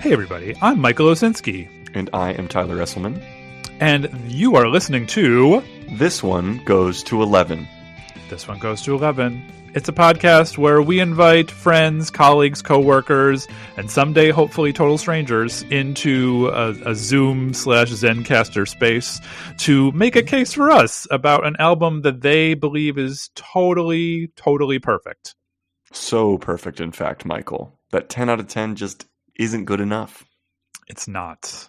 Hey everybody, I'm Michael Osinski. And I am Tyler Esselman. And you are listening to... This One Goes to 11. This One Goes to 11. It's a podcast where we invite friends, colleagues, co-workers, and someday hopefully total strangers into a Zoom/Zencastr space to make a case for us about an album that they believe is totally perfect. So perfect, in fact, Michael. That 10 out of 10 just isn't good enough. It's not.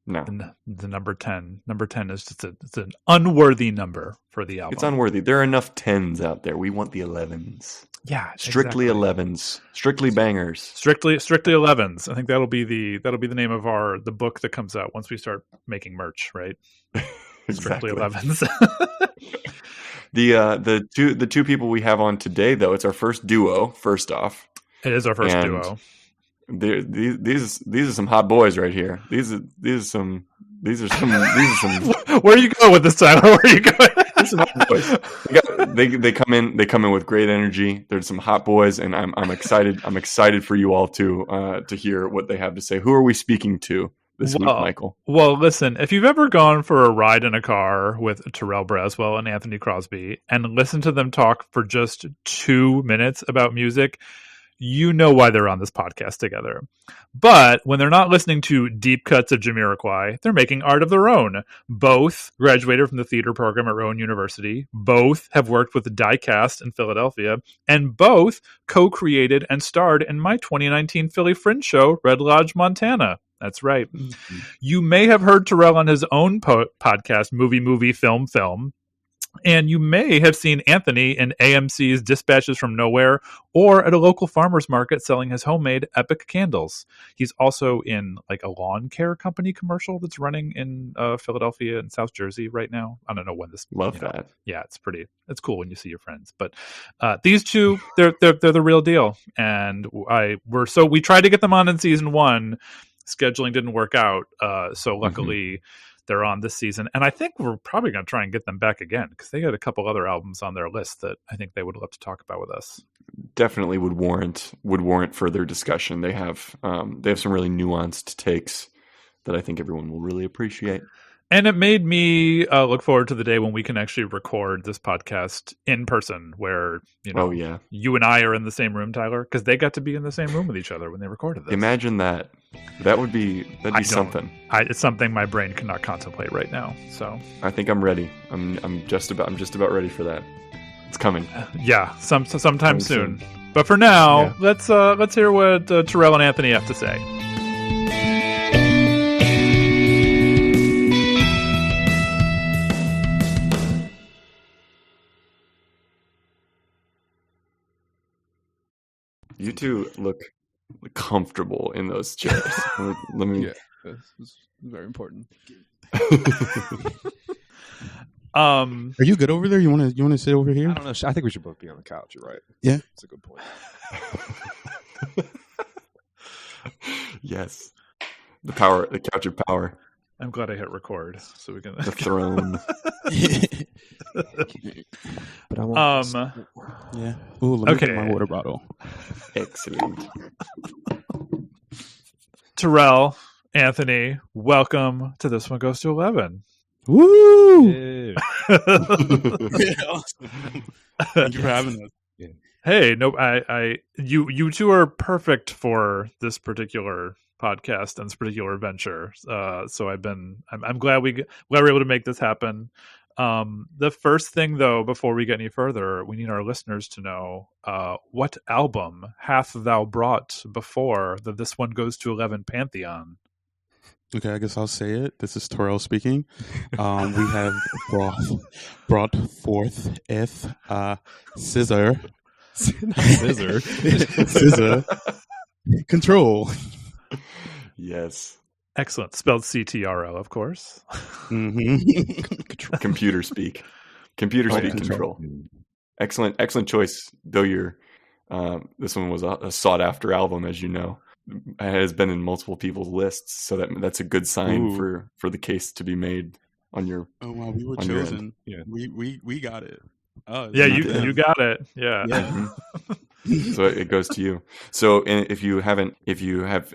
No. The number 10. Number 10 is just it's an unworthy number for the album. It's unworthy. There are enough 10s out there. We want the 11s. Yeah. Strictly exactly. 11s. Strictly bangers. Strictly 11s. I think that'll be the name of the book that comes out once we start making merch, right? Exactly. Strictly 11s. The two people we have on today, though, it's our first duo. First off, it is our first duo. These are some hot boys right here. These are some. Where are you going with this, Tyler? Where are you going? These are some hot boys. They come in with great energy. They're some hot boys, and I'm excited. I'm excited for you all to hear what they have to say. Who are we speaking to this week, Michael? Well, listen, if you've ever gone for a ride in a car with Terrill Braswell and Anthony Crosby and listened to them talk for just 2 minutes about music, you know why they're on this podcast together. But when they're not listening to deep cuts of Jamiroquai, they're making art of their own. Both graduated from the theater program at Rowan University. Both have worked with the Diecast in Philadelphia. And both co-created and starred in my 2019 Philly Fringe show, Red Lodge, Montana. That's right. Mm-hmm. You may have heard Terrill on his own podcast, Movie, Film. And you may have seen Anthony in AMC's Dispatches from Nowhere or at a local farmer's market selling his homemade Epic candles. He's also in like a lawn care company commercial that's running in Philadelphia and South Jersey right now. I don't know when this. Love that. Yeah, it's cool when you see your friends. But these two, they're the real deal. And we tried to get them on in season 1. Scheduling didn't work out. So luckily. They're on this season, and I think we're probably going to try and get them back again because they had a couple other albums on their list that I think they would love to talk about with us. Definitely would warrant further discussion. They have some really nuanced takes that I think everyone will really appreciate. And it made me look forward to the day when we can actually record this podcast in person, where you and I are in the same room, Tyler, because they got to be in the same room with each other when they recorded this. Imagine that. That'd be something. It's something my brain cannot contemplate right now. So I think I'm ready. I'm just about ready for that. It's coming. Yeah, sometime soon. But for now, let's hear what Terrill and Anthony have to say. You two look comfortable in those chairs. Let me. Yeah, that's very important. Are you good over there? You want to sit over here? I don't know. I think we should both be on the couch. You're right. Yeah, that's a good point. Yes, the couch of power. I'm glad I hit record, so we can the throne. But I want yeah. Ooh, let me get my water bottle. Excellent. Terrill, Anthony, welcome to This One Goes to 11. Woo! Awesome. Thank you for having us. Yeah. Hey, no, you two are perfect for this particular podcast and this particular venture. So I'm glad we were able to make this happen. The first thing, though, before we get any further, we need our listeners to know what album hath thou brought before the This One Goes to 11 pantheon? Okay, I guess I'll say it. This is Terrill speaking. We have brought forth SZA Ctrl. Yes. Excellent. Spelled CTRL, of course. Mm-hmm. Computer speak. Control. Excellent choice. Though this one was a sought after album, as you know. It has been in multiple people's lists, so that's a good sign for the case to be made on your. Oh wow, we were chosen. Yeah, we got it. Yeah, you got it. Yeah. So it goes to you. So if you have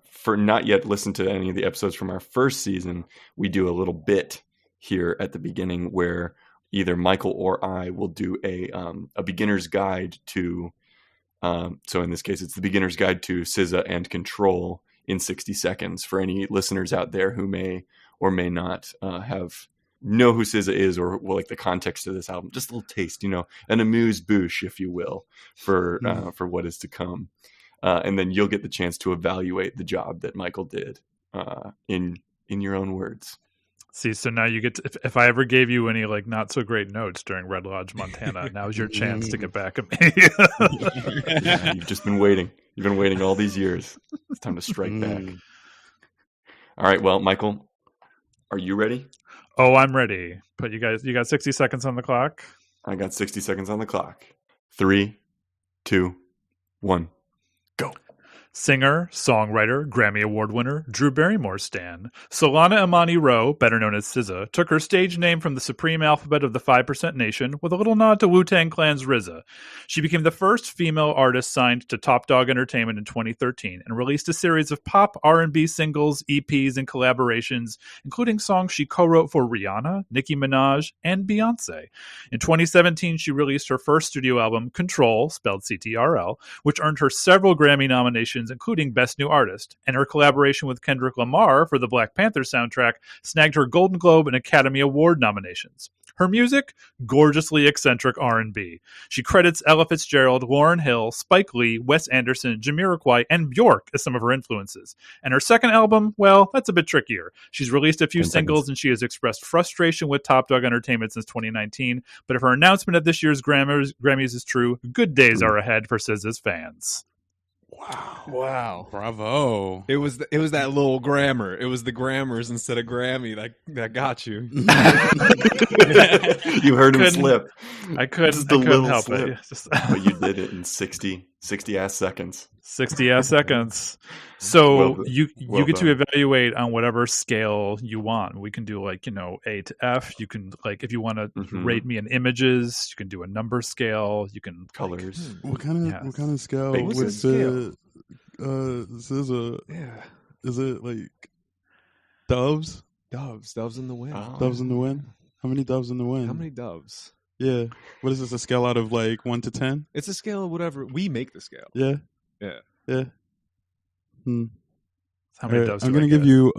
for not yet listened to any of the episodes from our first season, we do a little bit here at the beginning where either Michael or I will do a beginner's guide to. So in this case, it's the beginner's guide to SZA and Ctrl in 60 seconds for any listeners out there who may or may not know who SZA is or like the context of this album. Just a little taste, an amuse-bouche, if you will, for what is to come. And then you'll get the chance to evaluate the job that Michael did in your own words. See, so now you get to, if I ever gave you any like not so great notes during Red Lodge, Montana, now's your chance to get back at me. Yeah, you've just been waiting. You've been waiting all these years. It's time to strike back. All right, well, Michael, are you ready? Oh, I'm ready. But you got 60 seconds on the clock? I got 60 seconds on the clock. 3, 2, 1, go. Singer, songwriter, Grammy Award winner, Drew Barrymore stan, Solana Imani Rowe, better known as SZA, took her stage name from the supreme alphabet of the 5% Nation with a little nod to Wu-Tang Clan's RZA. She became the first female artist signed to Top Dog Entertainment in 2013 and released a series of pop, R&B singles, EPs, and collaborations, including songs she co-wrote for Rihanna, Nicki Minaj, and Beyonce. In 2017, she released her first studio album, Ctrl, spelled C-T-R-L, which earned her several Grammy nominations, including Best New Artist, and her collaboration with Kendrick Lamar for the Black Panther soundtrack snagged her Golden Globe and Academy Award nominations. Her music, gorgeously eccentric R&B. She credits Ella Fitzgerald, Lauryn Hill, Spike Lee, Wes Anderson, Jamiroquai, and Bjork as some of her influences. And her second album, well, that's a bit trickier. She's released a few singles and she has expressed frustration with Top Dog Entertainment since 2019, but if her announcement at this year's Grammys is true, good days are ahead for SZA's fans. Wow. Bravo. It was that little grammar. It was the grammars instead of Grammy that got you. You heard him slip. I couldn't help it. But you did it in 60 ass seconds. 60 ass seconds. So you get to done. evaluate on whatever scale you want. We can do like, A to F. You can like, if you want to rate me in images, you can do a number scale. You can colors. What kind of scale What's would the SZA? SZA? Yeah. Is it like doves? Doves in the wind. Oh. Doves in the wind? How many doves in the wind? How many doves? Yeah. What is this? A scale out of like 1 to 10? It's a scale of whatever. We make the scale. Yeah. Yeah. How many doves? I'm gonna give you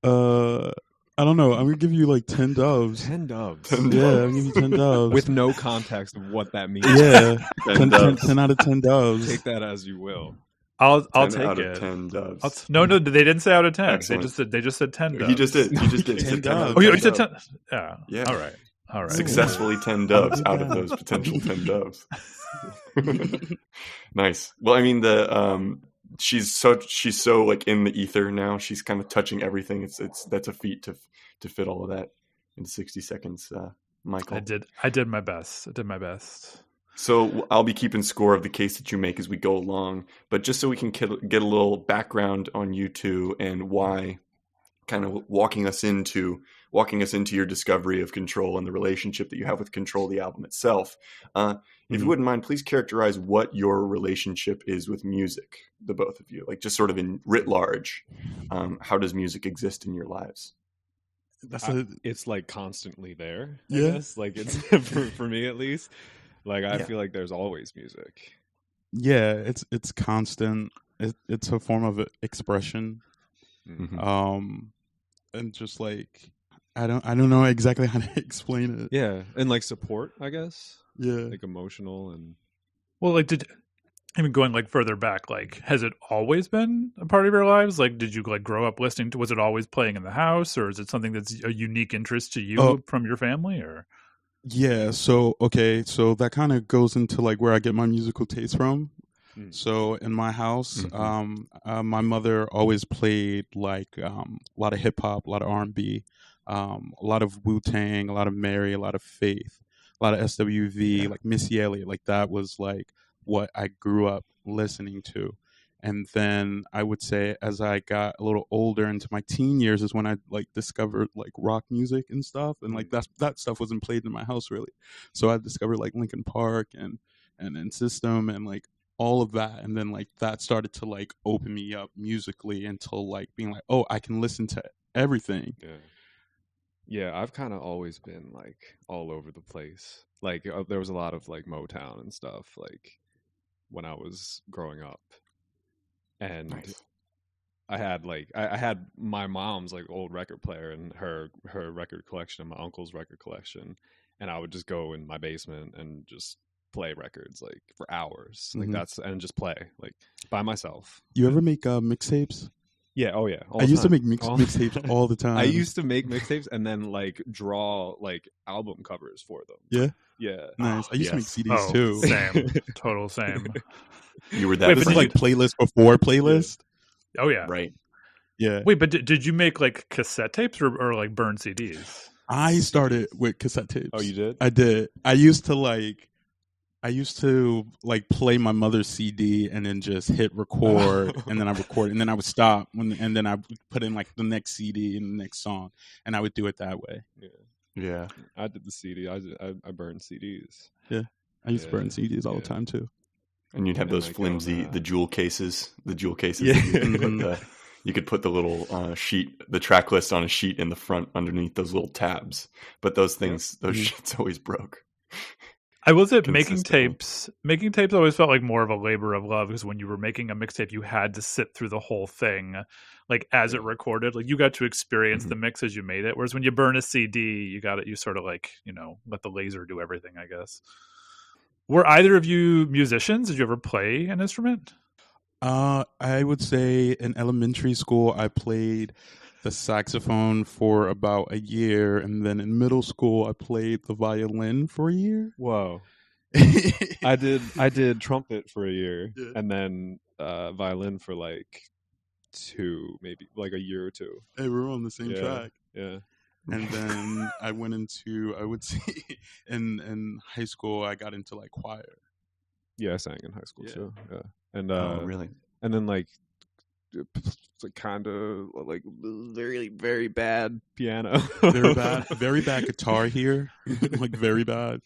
I don't know. I'm gonna give you like 10 doves. 10 doves. Yeah, I'm gonna give you 10 doves with no context of what that means. Yeah, 10 out of 10 doves. Take that as you will. I'll 10 take out it. of 10 doves. No, they didn't say out of 10. Excellent. They just said 10 doves. He just did. 10 doves. Oh, you said 10. Yeah. Yeah. All right. Successfully 10 doves out of those potential 10 doves. Nice. Well, I mean, she's so like in the ether now. She's kind of touching everything. That's a feat to fit all of that in 60 seconds. Michael, I did my best. So I'll be keeping score of the case that you make as we go along, but just so we can get a little background on you two and why, kind of walking us into your discovery of Ctrl and the relationship that you have with Ctrl, the album itself. If you wouldn't mind, please characterize what your relationship is with music, the both of you, like just sort of in writ large. How does music exist in your lives? It's like constantly there. I Yeah. guess. Like it's for me at least. Like I feel like there's always music. Yeah, it's constant. It's a form of expression. Mm-hmm. And just like I don't know exactly how to explain it. Yeah, and like support, I guess. Yeah. Like emotional and Well, like going like further back, like has it always been a part of your lives? Like did you like grow up listening to, was it always playing in the house, or is it something that's a unique interest to you from your family, or? Yeah, so that kind of goes into like where I get my musical taste from. So in my house, my mother always played like a lot of hip hop, a lot of R&B, a lot of Wu-Tang, a lot of Mary, a lot of Faith, a lot of SWV, like Missy Elliott. Like that was like what I grew up listening to. And then I would say as I got a little older into my teen years is when I like discovered like rock music and stuff. And like that stuff wasn't played in my house really. So I discovered like Linkin Park and and then System and like all of that, and then like that started to like open me up musically until like being like, oh, I can listen to everything. Yeah, I've kind of always been like all over the place. Like there was a lot of like Motown and stuff like when I was growing up, and Nice. I had like I had my mom's like old record player and her record collection and my uncle's record collection, and I would just go in my basement and just play records like for hours, like that's and just play like by myself. You ever make mixtapes? Yeah. Oh yeah. I used to make mixtapes all the time. I used to make mixtapes and then like draw like album covers for them. Yeah. Yeah. Nice. I used to make CDs Oh, too. Same. Total same. You were that. Wait, This but is like playlist before playlist. Oh yeah. right. Yeah. Wait, but did you make like cassette tapes or like burn CDs? I started with cassette tapes. Oh, you did? I did. I used to play my mother's CD and then just hit record and then I record and then I would stop and then I would put in like the next CD and the next song and I would do it that way. Yeah. I did the CD. I burned CDs. Yeah. I used to burn CDs all the time too. And you'd have And those like, flimsy, the jewel cases. Yeah. You could put the little sheet, the track list on a sheet in the front underneath those little tabs. But those things, those shits always broke. I will say making Consistently. tapes always felt like more of a labor of love because when you were making a mixtape, you had to sit through the whole thing, like as it recorded. Like you got to experience the mix as you made it. Whereas when you burn a CD, you sort of like, let the laser do everything, I guess. Were either of you musicians? Did you ever play an instrument? I would say in elementary school I played the saxophone for about a year, and then in middle school I played the violin for a year. Whoa. I did trumpet for a year and then violin for like a year or two. Hey, we're on the same track. Yeah. And then I went into, I would say, in high school I got into like choir. Yeah, I sang in high school too. Yeah. And Really? And then like kind of like very very bad piano. very bad guitar here. Like very bad.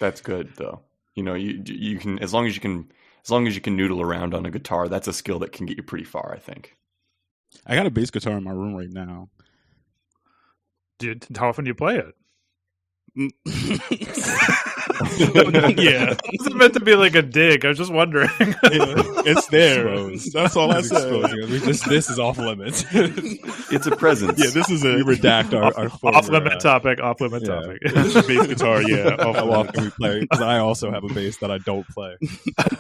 That's good though. You can as long as you can noodle around on a guitar, that's a skill that can get you pretty far, I think. I got a bass guitar in my room right now. Dude, how often do you play it? Yeah, it wasn't meant to be like a dig. I was just wondering. It's there. That's all I said. This is off limits. It's a presence. Yeah, this is a We redact our off limit topic. Off limit topic. bass guitar. Yeah, How often we play? Because I also have a bass that I don't play.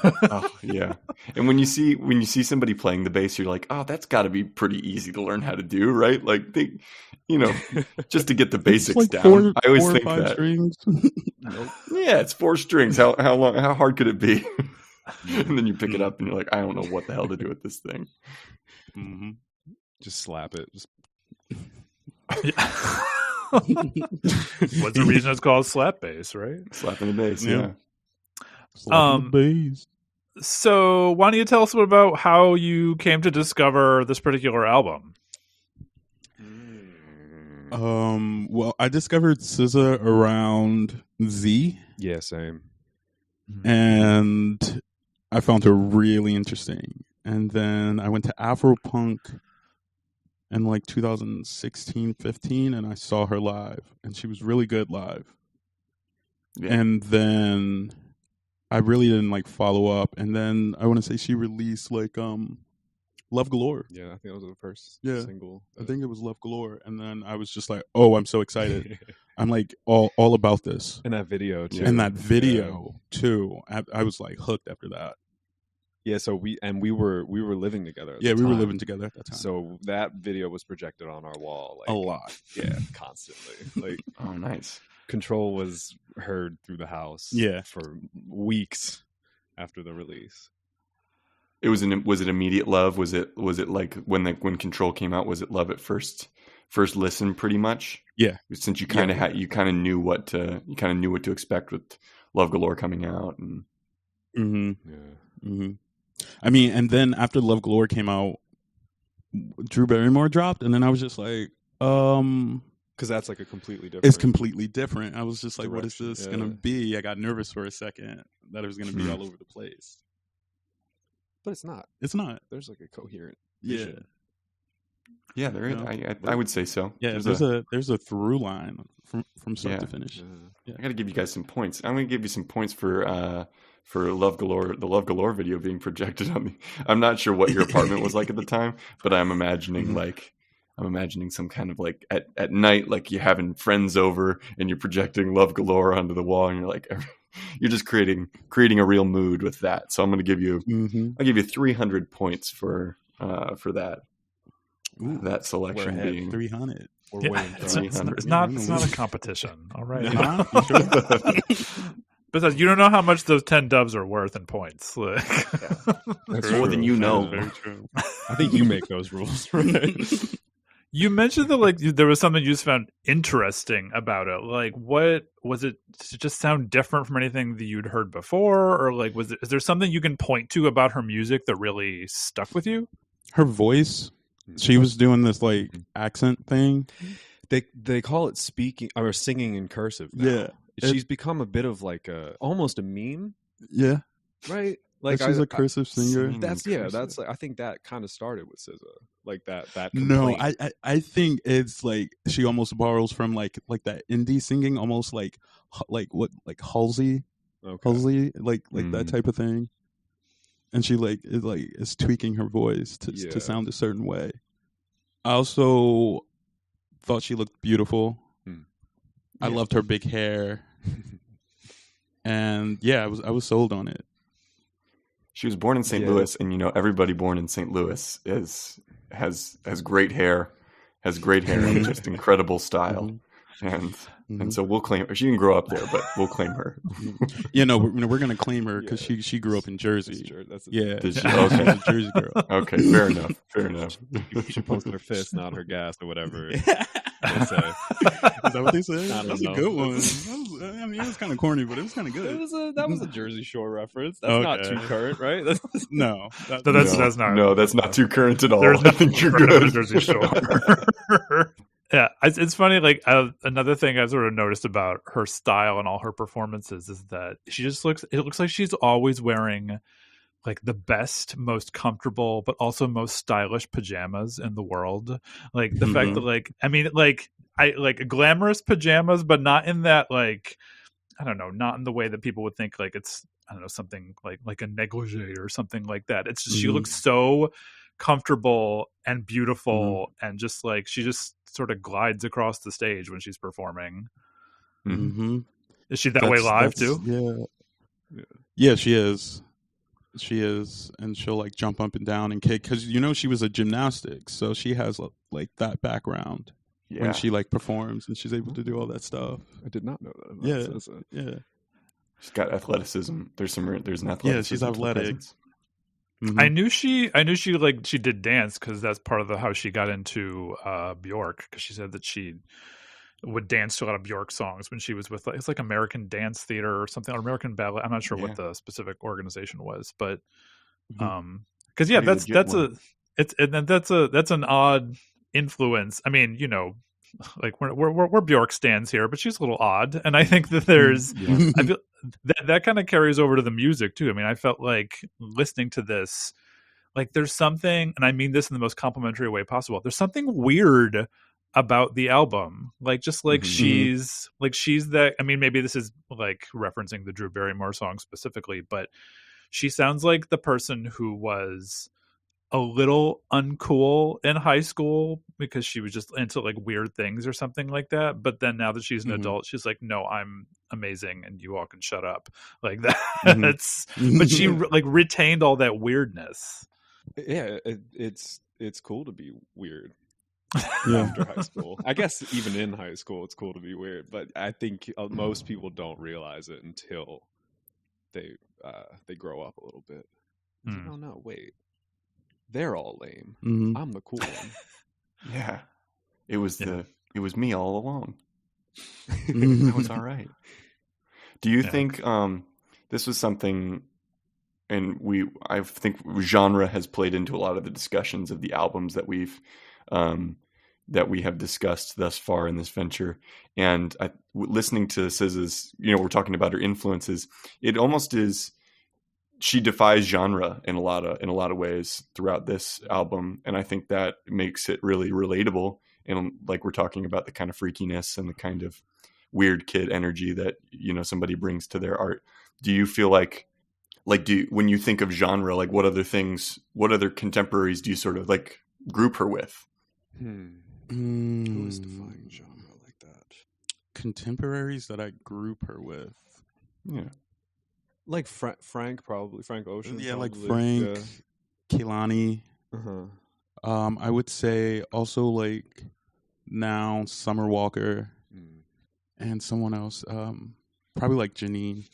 Oh, yeah. And when you see somebody playing the bass, you're like, oh, that's got to be pretty easy to learn how to do, right? Like just to get the basics like down. I always think 5 that. strings. Nope. Yeah, it's 4 strings. How hard could it be? And then you pick it up and you're like, I don't know what the hell to do with this thing. Mm-hmm. Just slap it. Just What's the reason it's called slap bass, right? Slapping the bass, yeah. Slapping the bass. So why don't you tell us a bit about how you came to discover this particular album? Well, I discovered SZA around Z. yeah, same. And I found her really interesting. And then I went to Afropunk in like 2016, 15, and I saw her live, and she was really good live. Yeah. And then I really didn't like follow up. And then I want to say she released like Love Galore. Yeah, I think that was the first Yeah. single. I think it was Love Galore. And then I was just like, oh, I'm so excited. I'm like all about this. And that video too. And that video too. I was like hooked after that. Yeah, so we were living together. At Yeah, the we were time. living together at that time. So that video was projected on our wall like a lot. Yeah, constantly. Like Oh, nice. Control was heard through the house. Yeah. For weeks after the release. Was it immediate love? Was it like when Control came out? Was it love at first listen, pretty much? Yeah. Since you kind of knew what to expect with Love Galore coming out, and Mm-hmm. Yeah. Mm-hmm. I mean, and then after Love Galore came out, Drew Barrymore dropped, and then I was just like, Because that's like a completely different. It's completely different. I was just like, what is direction. this gonna be? I got nervous for a second that it was gonna be all over the place. But it's not. It's not. There's like a coherent Yeah. vision. Yeah, there is. I would say so. Yeah, there's a through line from start to finish. I got to give you guys some points. I'm going to give you some points for Love Galore, the Love Galore video being projected on me. I'm not sure what your apartment was like at the time, but I'm imagining some kind of like at night, like you're having friends over and you're projecting Love Galore onto the wall, and you're like, you're just creating a real mood with that. So I'm going to give you, I'll give you 300 points for that. Ooh, that selection being 300. It's not a competition. All right. Besides, you don't know how much those 10 dubs are worth in points. That's more than you know. Very true. I think you make those rules, right? You mentioned that there was something you just found interesting about it. Like, what was it? Does it just sound different from anything that you'd heard before, or like is there something you can point to about her music that really stuck with you? Her voice. She was doing this like accent thing. They call it speaking or singing in cursive now. Yeah. She's become a bit of like almost a meme. Yeah. Right? Like she's a cursive singer. That's like, I think that kind of started with SZA. Like that No, complaint. I think it's like she almost borrows from like that indie singing, almost like Halsey. Okay. Halsey, like that type of thing. And she is tweaking her voice to sound a certain way. I also thought she looked beautiful. I loved her big hair, and I was sold on it. She was born in St. Louis, and everybody born in St. Louis has great hair, and just incredible style. And so we'll claim her. She didn't grow up there, but we'll claim her. We're going to claim her because she grew up in Jersey. Okay. She's a Jersey girl. Okay, fair enough. She posted her fist, not her gas, or whatever. Is that what they said? That's a good one. It was kind of corny, but it was kind of good. That was a Jersey Shore reference. That's not too current, right? No, that's not. No, that's not too current at all. There's I think you're good. Jersey Shore. Yeah, it's funny. Like another thing I sort of noticed about her style and all her performances is that she just looks like she's always wearing like the best, most comfortable, but also most stylish pajamas in the world. Like the fact that I like glamorous pajamas, but not in that not in the way that people would think like it's something like a negligee or something like that. It's just she looks so comfortable and beautiful, and just like she just sort of glides across the stage when she's performing. Is she that way live too? Yeah, she is. And she'll like jump up and down and kick because she was a gymnastics, so she has like that background when she like performs, and she's able to do all that stuff. I did not know that. Yeah. She's got athleticism. There's an athleticism. Yeah, she's athletic. I knew she did dance because that's part of how she got into Bjork, because she said that she would dance to a lot of Bjork songs when she was with it's like American Dance Theater or something, or American Ballet. I'm not sure what the specific organization was, but because that's an odd influence. I mean, like we're Bjork stands here, but she's a little odd, and I think that there's I feel that kind of carries over to the music too. I mean, I felt like listening to this, like there's something, and I mean this in the most complimentary way possible, there's something weird about the album, like just like she's that, I mean, maybe this is like referencing the Drew Barrymore song specifically, but she sounds like the person who was a little uncool in high school because she was just into like weird things or something like that, but then now that she's an adult, she's like, no, I'm amazing and you all can shut up, like that. But she like retained all that weirdness. It's cool to be weird. After high school, I guess even in high school it's cool to be weird, but I think most people don't realize it until they grow up a little bit. Oh no, wait, they're all lame. I'm the cool one. Yeah, it was me all along. That was all right. Do you think this was something, and I think genre has played into a lot of the discussions of the albums that we've that we have discussed thus far in this venture. And listening to SZA's, we're talking about her influences. It almost is, she defies genre in a lot of ways throughout this album, and I think that makes it really relatable. And like we're talking about the kind of freakiness and the kind of weird kid energy that somebody brings to their art. Do you feel like when you think of genre, like what other contemporaries do you sort of like group her with? Who is defining genre like that? Contemporaries that I group her with. Yeah. Like Frank, probably. Frank Ocean. Yeah, probably. like Frank, Kehlani. Uh-huh. I would say also like now Summer Walker and someone else. Probably like Janine.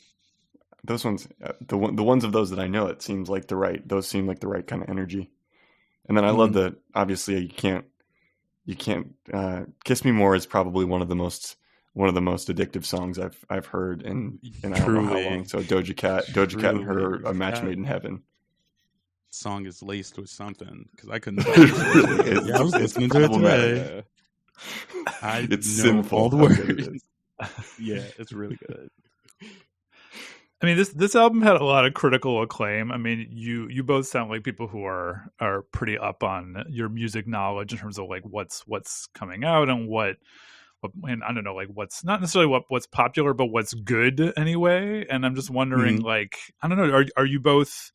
Those ones, the ones of those that I know, it seems like those seem like the right kind of energy. And then I love that, obviously you can't Kiss Me More is probably one of the most addictive songs I've heard in I don't know how long. So Doja Cat and her, a match made in heaven. Song is laced with something, because I couldn't. I was listening to it today. It's know sinful, all the words. Yeah, it's really good. I mean, this album had a lot of critical acclaim. I mean, you both sound like people who are pretty up on your music knowledge in terms of like what's coming out and and I don't know, like what's not necessarily what's popular, but what's good anyway. And I'm just wondering, like, I don't know, are you both?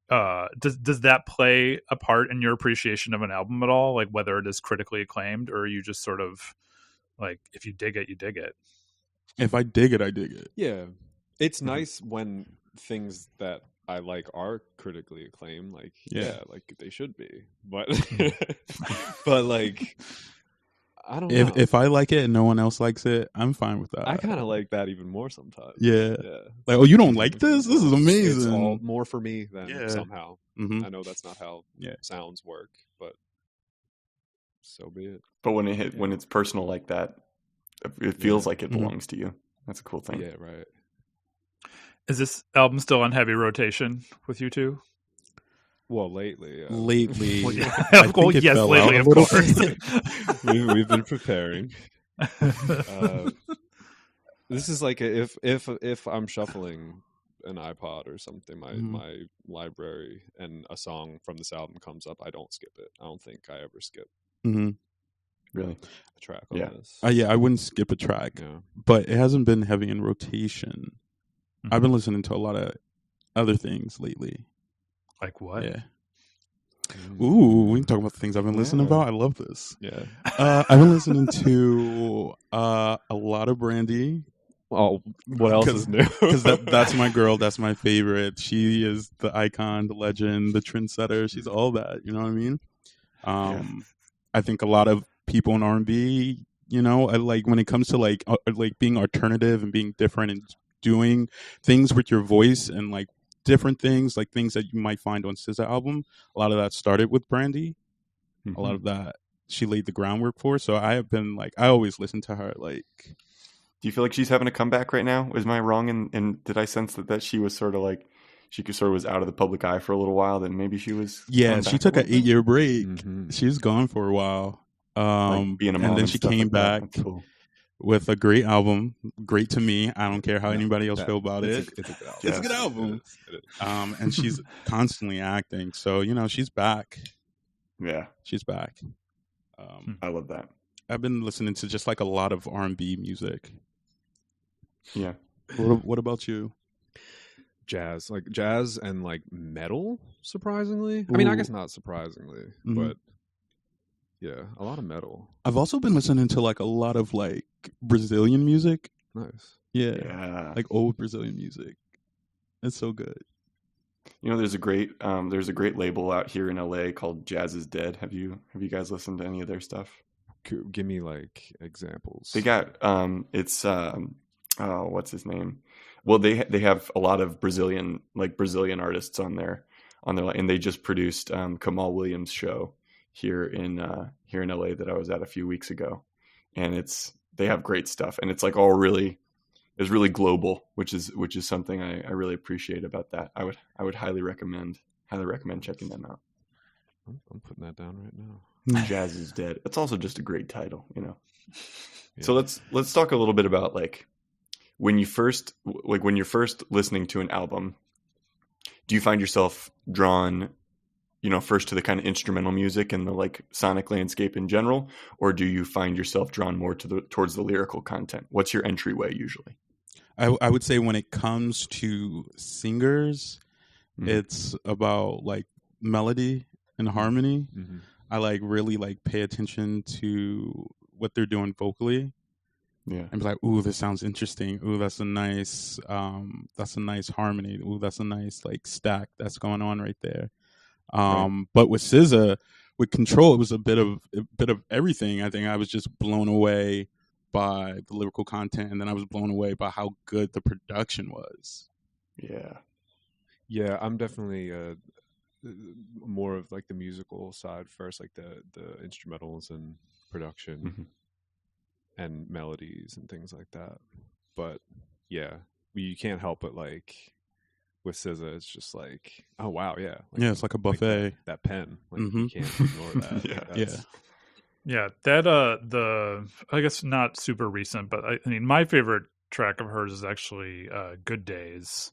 Does that play a part in your appreciation of an album at all? Like whether it is critically acclaimed, or are you just sort of like, if you dig it, you dig it? If I dig it, I dig it. Yeah. It's nice when things that I like are critically acclaimed. Like, like they should be. But, but like, I don't know. If I like it and no one else likes it, I'm fine with that. I kind of like that even more sometimes. Yeah. Like, oh, you don't like this? This is amazing. It's all more for me than somehow. I know that's not how sounds work, but so be it. But when it's personal like that, it feels like it belongs to you. That's a cool thing. Yeah, right. Is this album still on heavy rotation with you two? Well, lately. Lately. Well, yes, lately, of course. We've been preparing. This is like if I'm shuffling an iPod or something, my library, and a song from this album comes up, I don't skip it. I don't think I ever skip. Really? A track on this. I wouldn't skip a track, but it hasn't been heavy in rotation. I've been listening to a lot of other things lately. Like what? Yeah. Ooh, we can talk about the things I've been listening about. I love this. Yeah. I've been listening to a lot of Brandy. Oh, what else is new? Because that's my girl. That's my favorite. She is the icon, the legend, the trendsetter. She's all that. You know what I mean? I think a lot of people in R&B, like when it comes to like being alternative and being different and doing things with your voice and like different things, like things that you might find on SZA album. A lot of that started with Brandy. A lot of that she laid the groundwork for. So I have been like, I always listen to her. Like, do you feel like she's having a comeback right now? Is I wrong? And did I sense that she was sort of like, she was out of the public eye for a little while? Then maybe she was. Yeah, she took an 8-year break. She was gone for a while. Like being a mom and then she came back with a great album. Great to me. I don't care how anybody else feel about it. It's a good album. It's a good album. And she's constantly acting. So, she's back. Yeah. She's back. I love that. I've been listening to just like a lot of R&B music. Yeah. What about you? Jazz and like metal, surprisingly. I mean, I guess not surprisingly, but yeah, a lot of metal. I've also been listening to like a lot of like Brazilian music. Nice. Yeah. Like old Brazilian music. It's so good. There's a great label out here in LA called Jazz is Dead. Have you guys listened to any of their stuff? Give me like examples. They got what's his name? Well, they have a lot of Brazilian artists on their and they just produced Kamal Williams' show here in LA that I was at a few weeks ago, and they have great stuff, and it's like all really is really global, which is something I really appreciate about that. I would highly recommend checking them out. I'm putting that down right now. Jazz is Dead. It's also just a great title, you know. Yeah. So let's talk a little bit about like when you're first listening to an album, do you find yourself drawn, you know, first to the kind of instrumental music and the like sonic landscape in general, or do you find yourself drawn more towards the lyrical content? What's your entryway usually? I would say when it comes to singers, it's about like melody and harmony. Mm-hmm. I like really like pay attention to what they're doing vocally. Yeah. And be like, ooh, this sounds interesting. Ooh, that's a nice harmony. Ooh, that's a nice like stack that's going on right there. Right. But with SZA, with Ctrl, it was a bit of everything. I think I was just blown away by the lyrical content, and then I was blown away by how good the production was. Yeah, I'm definitely more of like the musical side first, like the instrumentals and production and melodies and things like that. But yeah, you can't help but like with SZA, it's just like, oh wow, yeah, like, it's like a buffet. Like that pen, like you can't ignore that. Yeah, that the I guess not super recent, but I mean my favorite track of hers is actually Good Days,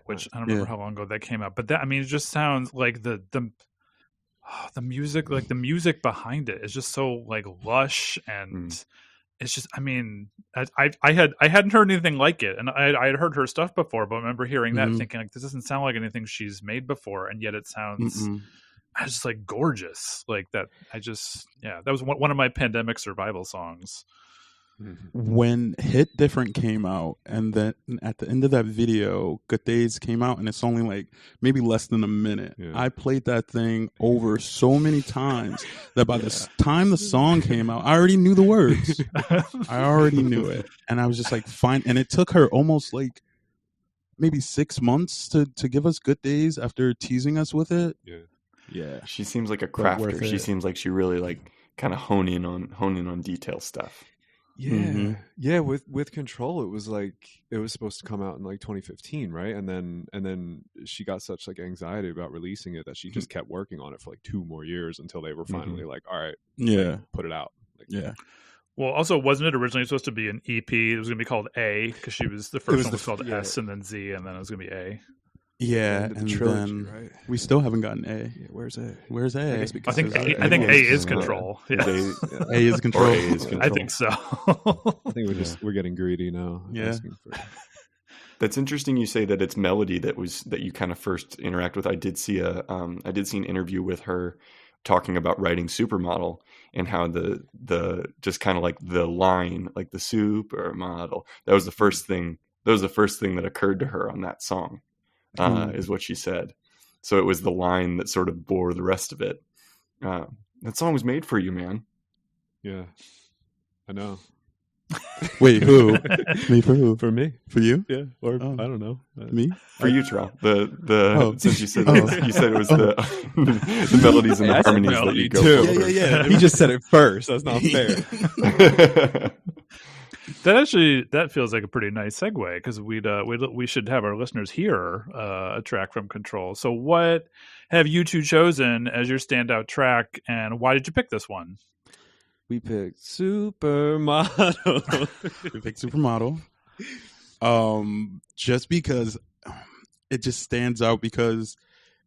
which I don't remember how long ago that came out, but that, I mean, it just sounds like the music, like the music behind it is just so like lush, and it's just, I mean, I hadn't heard anything like it, and I had heard her stuff before, but I remember hearing that thinking like, this doesn't sound like anything she's made before, and yet it sounds just like gorgeous, like that. That was one of my pandemic survival songs. When Hit Different came out, and then at the end of that video, Good Days came out, and it's only like maybe less than a minute. I played that thing over so many times that by the time the song came out, I already knew the words. I already knew it, and I was just like, fine. And it took her almost like maybe 6 months to give us Good Days after teasing us with it. Yeah. She seems like a crafter. She seems like she really like kind of honing on detail stuff. Yeah. With Ctrl, it was like it was supposed to come out in like 2015, right? And then she got such like anxiety about releasing it that she just kept working on it for like 2 more years until they were finally like, all right, like, put it out. Like, Well, also, wasn't it originally supposed to be an EP? It was going to be called A, because the first one was called S and then Z, and then it was going to be A. Yeah, and trilogy, then right? We still haven't gotten A. Yeah, where's A? Where's A? I think A is Ctrl. Yeah. A is Ctrl. I think so. I think we're getting greedy now. Yeah. That's interesting. You say that it's melody that you kind of first interact with. I did see an interview with her talking about writing Supermodel and how the just kind of like the line, like the supermodel, that was the first thing that occurred to her on that song. Is what she said. So it was the line that sort of bore the rest of it. That song was made for you, man. Yeah, I know. Wait, who? Made for who? For me. For you? Yeah. Or I don't know. Me? For you, Terrill. Since you said it was the melodies and the harmonies that you go for. Yeah. He just said it first. That's not fair. That feels like a pretty nice segue, because we should have our listeners hear a track from Ctrl. So what have you two chosen as your standout track, and why did you pick this one? We picked Supermodel. Just because it just stands out, because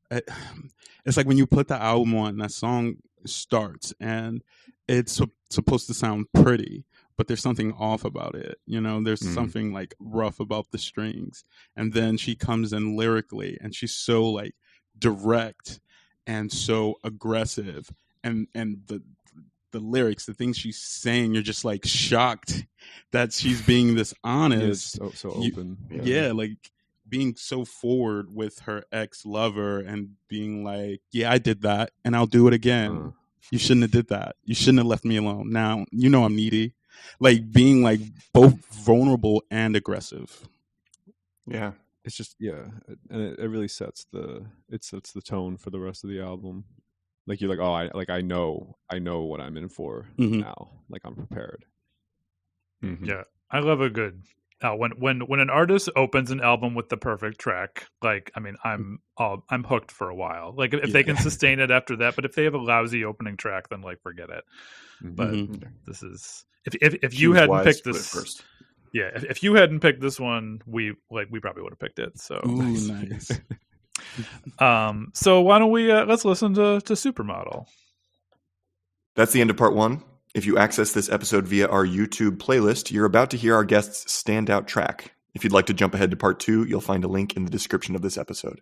it's like when you put the album on, that song starts and it's supposed to sound pretty, but there's something off about it. You know, there's something like rough about the strings. And then she comes in lyrically and she's so like direct and so aggressive, and the lyrics, the things she's saying, you're just like shocked that she's being this honest. So open. Like being so forward with her ex-lover and being like, yeah, I did that and I'll do it again. You shouldn't have did that. You shouldn't have left me alone. Now, you know I'm needy. Like being like both vulnerable and aggressive. Yeah. It's just, and it really sets the tone for the rest of the album. Like you're like, I know what I'm in for now. Like I'm prepared. Yeah, I love a good when an artist opens an album with the perfect track, like, I mean, I'm hooked for a while. Like, if they can sustain it after that, but if they have a lousy opening track, then like forget it. But this is if you hadn't picked this first. Yeah, if you hadn't picked this one, we probably would have picked it. So nice. So why don't we let's listen to Supermodel. That's the end of part 1. If you access this episode via our YouTube playlist, you're about to hear our guest's standout track. If you'd like to jump ahead to part 2, you'll find a link in the description of this episode.